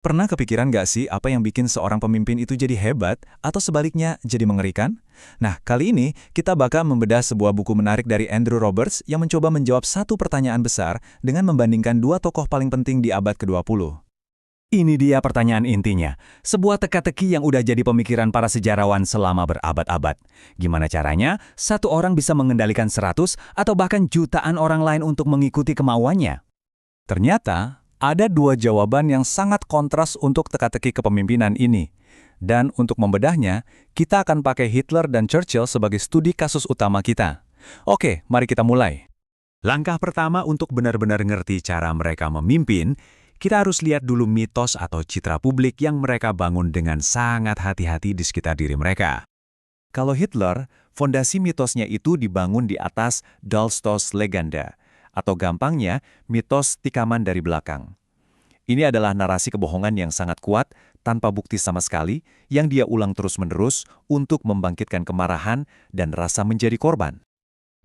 Pernah kepikiran nggak sih apa yang bikin seorang pemimpin itu jadi hebat atau sebaliknya jadi mengerikan? Nah, kali ini kita bakal membedah sebuah buku menarik dari Andrew Roberts yang mencoba menjawab satu pertanyaan besar dengan membandingkan dua tokoh paling penting di abad ke-20. Ini dia pertanyaan intinya, sebuah teka-teki yang udah jadi pemikiran para sejarawan selama berabad-abad. Gimana caranya satu orang bisa mengendalikan 100 atau bahkan jutaan orang lain untuk mengikuti kemauannya? Ternyata, ada dua jawaban yang sangat kontras untuk teka-teki kepemimpinan ini. Dan untuk membedahnya, kita akan pakai Hitler dan Churchill sebagai studi kasus utama kita. Oke, mari kita mulai. Langkah pertama untuk benar-benar ngerti cara mereka memimpin, kita harus lihat dulu mitos atau citra publik yang mereka bangun dengan sangat hati-hati di sekitar diri mereka. Kalau Hitler, fondasi mitosnya itu dibangun di atas Dolstos Legenda, atau gampangnya, mitos tikaman dari belakang. Ini adalah narasi kebohongan yang sangat kuat, tanpa bukti sama sekali, yang dia ulang terus-menerus untuk membangkitkan kemarahan dan rasa menjadi korban.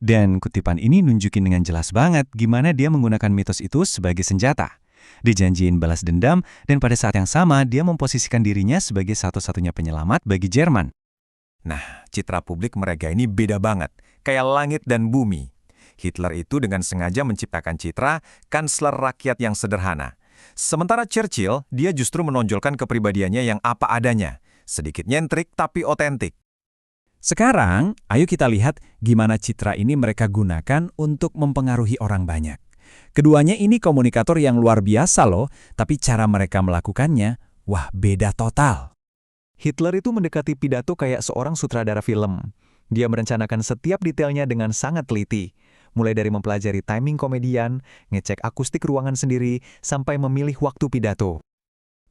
Dan kutipan ini nunjukin dengan jelas banget gimana dia menggunakan mitos itu sebagai senjata. Dijanjiin balas dendam, dan pada saat yang sama dia memposisikan dirinya sebagai satu-satunya penyelamat bagi Jerman. Nah, citra publik mereka ini beda banget, kayak langit dan bumi. Hitler itu dengan sengaja menciptakan citra kansler rakyat yang sederhana. Sementara Churchill, dia justru menonjolkan kepribadiannya yang apa adanya. Sedikit nyentrik tapi otentik. Sekarang, ayo kita lihat gimana citra ini mereka gunakan untuk mempengaruhi orang banyak. Keduanya ini komunikator yang luar biasa loh, tapi cara mereka melakukannya, wah beda total. Hitler itu mendekati pidato kayak seorang sutradara film. Dia merencanakan setiap detailnya dengan sangat teliti. Mulai dari mempelajari timing komedian, ngecek akustik ruangan sendiri, sampai memilih waktu pidato.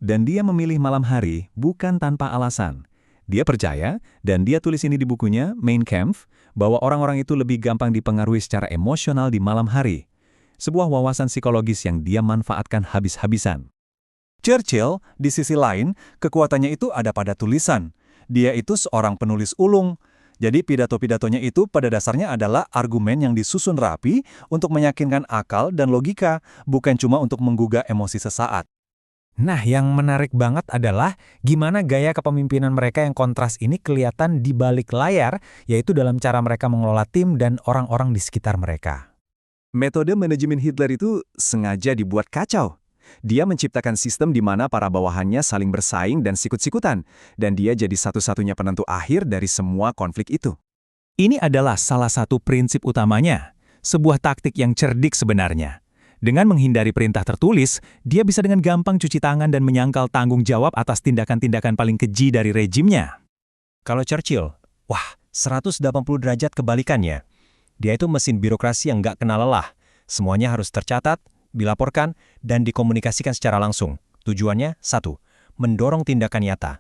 Dan dia memilih malam hari bukan tanpa alasan. Dia percaya, dan dia tulis ini di bukunya, Mein Kampf, bahwa orang-orang itu lebih gampang dipengaruhi secara emosional di malam hari. Sebuah wawasan psikologis yang dia manfaatkan habis-habisan. Churchill, di sisi lain, kekuatannya itu ada pada tulisan. Dia itu seorang penulis ulung. Jadi pidato-pidatonya itu pada dasarnya adalah argumen yang disusun rapi untuk meyakinkan akal dan logika, bukan cuma untuk menggugah emosi sesaat. Nah, yang menarik banget adalah gimana gaya kepemimpinan mereka yang kontras ini kelihatan di balik layar, yaitu dalam cara mereka mengelola tim dan orang-orang di sekitar mereka. Metode manajemen Hitler itu sengaja dibuat kacau. Dia menciptakan sistem di mana para bawahannya saling bersaing dan sikut-sikutan, dan dia jadi satu-satunya penentu akhir dari semua konflik itu. Ini adalah salah satu prinsip utamanya, sebuah taktik yang cerdik sebenarnya. Dengan menghindari perintah tertulis, dia bisa dengan gampang cuci tangan dan menyangkal tanggung jawab atas tindakan-tindakan paling keji dari rejimnya. Kalau Churchill, wah, 180 derajat kebalikannya. Dia itu mesin birokrasi yang nggak kenal lelah. Semuanya harus tercatat, dilaporkan, dan dikomunikasikan secara langsung. Tujuannya, satu, mendorong tindakan nyata.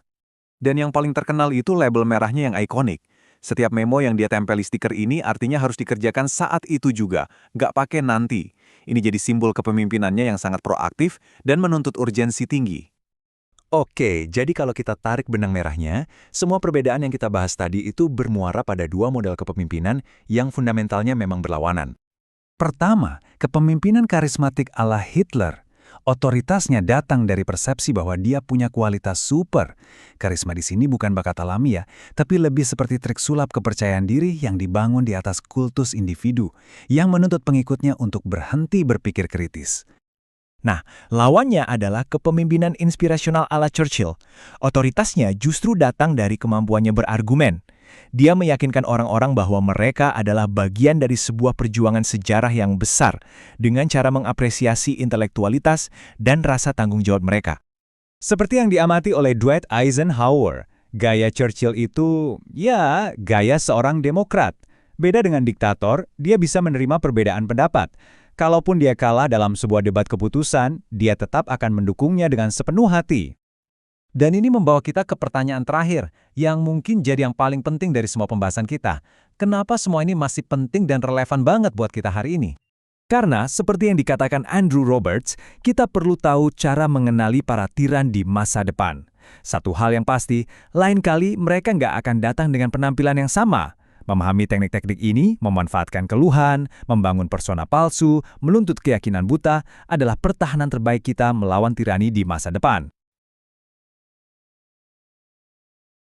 Dan yang paling terkenal itu label merahnya yang ikonik. Setiap memo yang dia tempel di stiker ini artinya harus dikerjakan saat itu juga, nggak pakai nanti. Ini jadi simbol kepemimpinannya yang sangat proaktif dan menuntut urgensi tinggi. Oke, jadi kalau kita tarik benang merahnya, semua perbedaan yang kita bahas tadi itu bermuara pada dua model kepemimpinan yang fundamentalnya memang berlawanan. Pertama, kepemimpinan karismatik ala Hitler. Otoritasnya datang dari persepsi bahwa dia punya kualitas super. Karisma di sini bukan bakat alami ya, tapi lebih seperti trik sulap kepercayaan diri yang dibangun di atas kultus individu, yang menuntut pengikutnya untuk berhenti berpikir kritis. Nah, lawannya adalah kepemimpinan inspirasional ala Churchill. Otoritasnya justru datang dari kemampuannya berargumen. Dia meyakinkan orang-orang bahwa mereka adalah bagian dari sebuah perjuangan sejarah yang besar dengan cara mengapresiasi intelektualitas dan rasa tanggung jawab mereka. Seperti yang diamati oleh Dwight Eisenhower, gaya Churchill itu, ya, gaya seorang demokrat. Beda dengan diktator, dia bisa menerima perbedaan pendapat. Kalaupun dia kalah dalam sebuah debat keputusan, dia tetap akan mendukungnya dengan sepenuh hati. Dan ini membawa kita ke pertanyaan terakhir, yang mungkin jadi yang paling penting dari semua pembahasan kita. Kenapa semua ini masih penting dan relevan banget buat kita hari ini? Karena, seperti yang dikatakan Andrew Roberts, kita perlu tahu cara mengenali para tiran di masa depan. Satu hal yang pasti, lain kali mereka nggak akan datang dengan penampilan yang sama. Memahami teknik-teknik ini, memanfaatkan keluhan, membangun persona palsu, menuntut keyakinan buta, adalah pertahanan terbaik kita melawan tirani di masa depan.